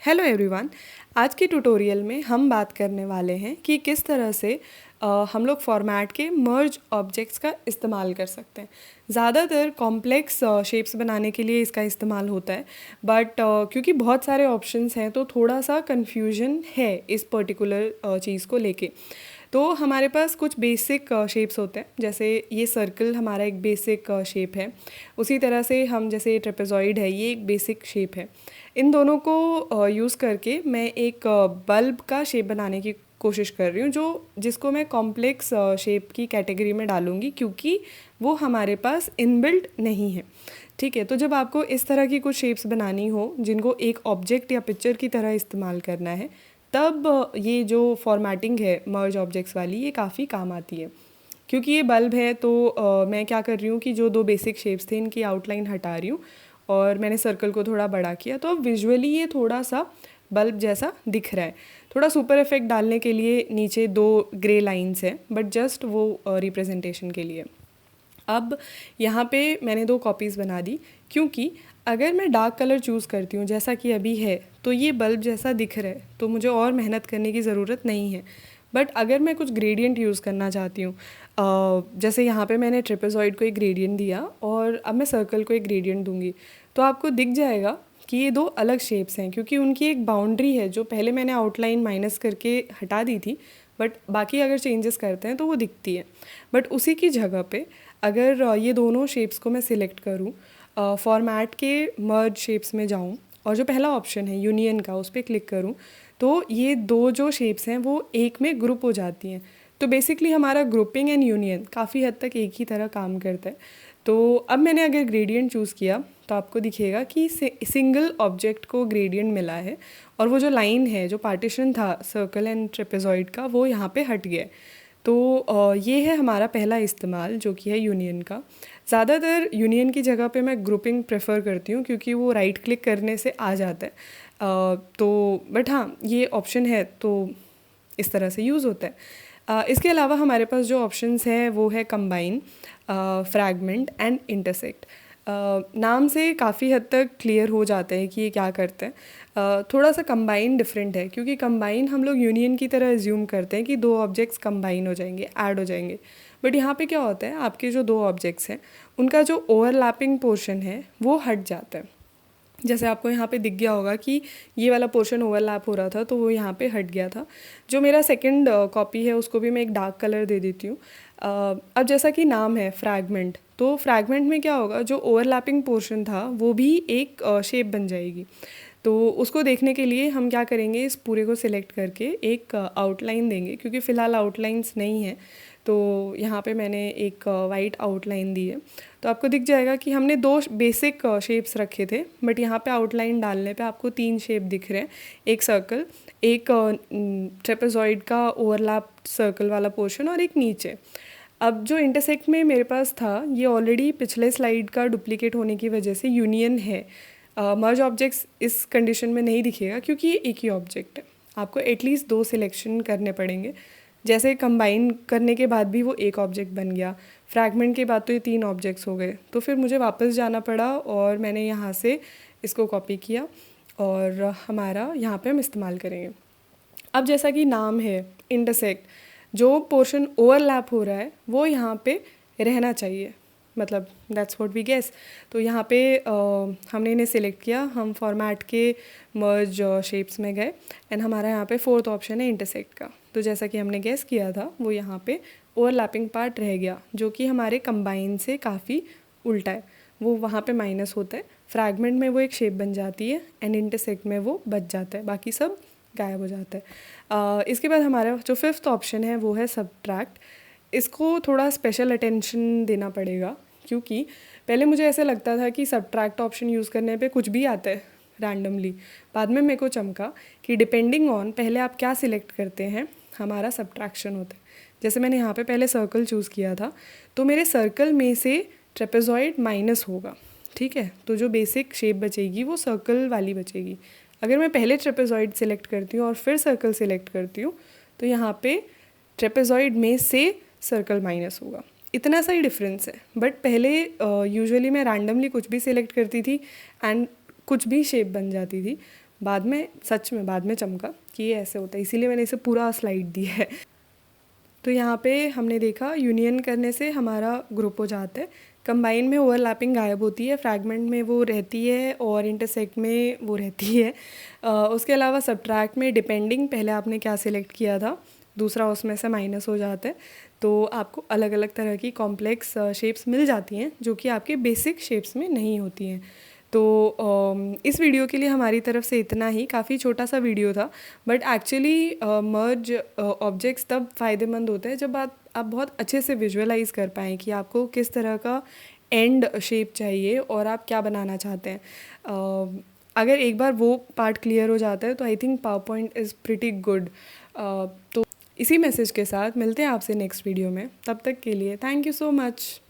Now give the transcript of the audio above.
Hello everyone. आज की tutorial में हम बात करने वाले हैं कि किस तरह से हम लोग फॉर्मेट के मर्ज ऑब्जेक्ट्स का इस्तेमाल कर सकते हैं। ज़्यादातर कॉम्प्लेक्स शेप्स बनाने के लिए इसका इस्तेमाल होता है, बट क्योंकि बहुत सारे ऑप्शंस हैं तो थोड़ा सा कन्फ्यूजन है इस पर्टिकुलर चीज़ को लेके। तो हमारे पास कुछ बेसिक शेप्स होते हैं, जैसे ये सर्कल हमारा एक बेसिक शेप है। उसी तरह से हम जैसे ट्रेपेजॉइड है, ये एक बेसिक शेप है। इन दोनों को यूज़ करके मैं एक बल्ब का शेप बनाने की कोशिश कर रही हूँ, जिसको मैं कॉम्प्लेक्स शेप की कैटेगरी में डालूँगी, क्योंकि वो हमारे पास इनबिल्ट नहीं है। ठीक है, तो जब आपको इस तरह की कुछ शेप्स बनानी हो जिनको एक ऑब्जेक्ट या पिक्चर की तरह इस्तेमाल करना है, तब ये जो फॉर्मेटिंग है मर्ज ऑब्जेक्ट्स वाली, ये काफ़ी काम आती है। क्योंकि ये बल्ब है तो मैं क्या कर रही हूँ कि जो दो बेसिक शेप्स थे इनकी आउटलाइन हटा रही हूँ और मैंने सर्कल को थोड़ा बड़ा किया, तो अब विजुअली ये थोड़ा सा बल्ब जैसा दिख रहा है। थोड़ा सुपर इफेक्ट डालने के लिए नीचे दो ग्रे लाइंस हैं, बट जस्ट वो रिप्रेजेंटेशन के लिए। अब यहाँ पे मैंने दो कॉपीज़ बना दी, क्योंकि अगर मैं डार्क कलर चूज़ करती हूँ जैसा कि अभी है, तो ये बल्ब जैसा दिख रहा है, तो मुझे और मेहनत करने की ज़रूरत नहीं है। बट अगर मैं कुछ ग्रेडियंट यूज़ करना चाहती हूँ, जैसे यहाँ पे मैंने ट्रेपेजॉइड को एक ग्रेडियंट दिया और अब मैं सर्कल को एक ग्रेडियंट दूंगी, तो आपको दिख जाएगा कि ये दो अलग शेप्स हैं, क्योंकि उनकी एक बाउंड्री है जो पहले मैंने आउटलाइन माइनस करके हटा दी थी, बट बाकी अगर चेंजेस करते हैं तो वो दिखती है। बट उसी की जगह पे अगर ये दोनों शेप्स को मैं सिलेक्ट करूँ, फॉर्मेट के मर्ज शेप्स में जाऊँ और जो पहला ऑप्शन है यूनियन का, उस पर क्लिक करूँ, तो ये दो जो शेप्स हैं वो एक में ग्रुप हो जाती हैं। तो बेसिकली हमारा ग्रुपिंग एंड यूनियन काफ़ी हद तक एक ही तरह काम करता है। तो अब मैंने अगर ग्रेडियंट चूज़ किया तो आपको दिखेगा कि सिंगल ऑब्जेक्ट को ग्रेडियंट मिला है, और वो जो लाइन है, जो पार्टीशन था सर्कल एंड ट्रेपेजॉइड का, वो यहाँ पे हट गया है। तो ये है हमारा पहला इस्तेमाल, जो कि है यूनियन का। ज़्यादातर यूनियन की जगह पे मैं ग्रुपिंग प्रेफर करती हूँ, क्योंकि वो राइट क्लिक करने से आ जाता है। तो बट हाँ, ये ऑप्शन है तो इस तरह से यूज़ होता है। इसके अलावा हमारे पास जो ऑप्शंस हैं वो है कंबाइन, फ्रैगमेंट एंड इंटरसेक्ट। नाम से काफ़ी हद तक क्लियर हो जाता है कि ये क्या करते हैं। थोड़ा सा कंबाइन डिफरेंट है, क्योंकि कंबाइन हम लोग यूनियन की तरह एज्यूम करते हैं कि दो ऑब्जेक्ट्स कंबाइन हो जाएंगे, ऐड हो जाएंगे। बट यहाँ पे क्या होता है, आपके जो दो ऑब्जेक्ट्स हैं उनका जो ओवरलैपिंग पोर्शन है वो हट जाता है। जैसे आपको यहाँ पे दिख गया होगा कि ये वाला पोर्शन ओवरलैप हो रहा था, तो वो यहाँ पे हट गया था। जो मेरा सेकंड कॉपी है उसको भी मैं एक डार्क कलर दे देती हूँ। अब जैसा कि नाम है फ्रैगमेंट, तो फ्रैगमेंट में क्या होगा, जो ओवरलैपिंग पोर्शन था वो भी एक शेप बन जाएगी। तो उसको देखने के लिए हम क्या करेंगे, इस पूरे को सिलेक्ट करके एक आउटलाइन देंगे, क्योंकि फ़िलहाल आउटलाइंस नहीं है। तो यहाँ पे मैंने एक वाइट आउटलाइन दी है, तो आपको दिख जाएगा कि हमने दो बेसिक शेप्स रखे थे, बट यहाँ पे आउटलाइन डालने पे आपको तीन शेप दिख रहे हैं। एक सर्कल, एक ट्रेपेजॉइड का ओवरलैप सर्कल वाला पोर्शन, और एक नीचे। अब जो इंटरसेक्ट में मेरे पास था, ये ऑलरेडी पिछले स्लाइड का डुप्लीकेट होने की वजह से यूनियन है। मर्ज ऑब्जेक्ट्स इस कंडीशन में नहीं दिखेगा, क्योंकि ये एक ही ऑब्जेक्ट है। आपको एटलीस्ट दो सिलेक्शन करने पड़ेंगे। जैसे कंबाइन करने के बाद भी वो एक ऑब्जेक्ट बन गया, फ्रैगमेंट के बाद तो ये तीन ऑब्जेक्ट्स हो गए। तो फिर मुझे वापस जाना पड़ा और मैंने यहाँ से इसको कॉपी किया और हमारा यहाँ पे हम इस्तेमाल करेंगे। अब जैसा कि नाम है इंटरसेक्ट, जो पोर्शन ओवरलैप हो रहा है वो यहाँ पे रहना चाहिए, मतलब दैट्स व्हाट वी गेस। तो यहाँ पे हमने इन्हें सिलेक्ट किया, हम फॉर्मेट के मर्ज शेप्स में गए, एंड हमारा यहाँ पे फोर्थ ऑप्शन है इंटरसेक्ट का। तो जैसा कि हमने गेस किया था, वो यहाँ पे ओवरलैपिंग पार्ट रह गया, जो कि हमारे कंबाइन से काफ़ी उल्टा है। वो वहाँ पे माइनस होता है, फ्रैगमेंट में वो एक शेप बन जाती है, एंड इंटरसेक्ट में वो बच जाता है, बाकी सब गायब हो जाता है। इसके बाद हमारा जो फिफ्थ ऑप्शन है वो है सब्ट्रैक्ट। इसको थोड़ा स्पेशल अटेंशन देना पड़ेगा, क्योंकि पहले मुझे ऐसे लगता था कि सब्ट्रैक्ट ऑप्शन यूज़ करने पे कुछ भी आता है रैंडमली। बाद में मेरे को चमका कि डिपेंडिंग ऑन पहले आप क्या सिलेक्ट करते हैं, हमारा सब्ट्रैक्शन होता है। जैसे मैंने यहाँ पे पहले सर्कल चूज़ किया था, तो मेरे सर्कल में से ट्रेपेजॉइड माइनस होगा। ठीक है, तो जो बेसिक शेप बचेगी वो सर्कल वाली बचेगी। अगर मैं पहले ट्रेपेजॉइड सिलेक्ट करती हूँ और फिर सर्कल सिलेक्ट करती हूँ, तो यहाँ पे ट्रेपेजॉइड में से सर्कल माइनस होगा। इतना सा ही डिफरेंस है। बट पहले यूजुअली मैं रैंडमली कुछ भी सिलेक्ट करती थी एंड कुछ भी शेप बन जाती थी। बाद में सच में बाद में चमका कि ये ऐसे होता है, इसीलिए मैंने इसे पूरा स्लाइड दिया है। तो यहाँ पे हमने देखा यूनियन करने से हमारा ग्रुप हो जाता है, कंबाइन में ओवरलैपिंग गायब होती है, फ्रैगमेंट में वो रहती है और इंटरसेक्ट में वो रहती है। उसके अलावा सब्ट्रैक्ट में डिपेंडिंग पहले आपने क्या सिलेक्ट किया था दूसरा उसमें से माइनस हो जाता है, तो आपको अलग अलग तरह की कॉम्प्लेक्स शेप्स मिल जाती हैं जो कि आपके बेसिक शेप्स में नहीं होती हैं। तो इस वीडियो के लिए हमारी तरफ से इतना ही, काफ़ी छोटा सा वीडियो था, बट एक्चुअली मर्ज ऑब्जेक्ट्स तब फ़ायदेमंद होते हैं जब आप बहुत अच्छे से विजुअलाइज कर पाएँ कि आपको किस तरह का एंड शेप चाहिए और आप क्या बनाना चाहते हैं। अगर एक बार वो पार्ट क्लियर हो जाता है तो I think power point is pretty good. तो इसी मैसेज के साथ मिलते हैं आपसे नेक्स्ट वीडियो में, तब तक के लिए थैंक यू सो मच।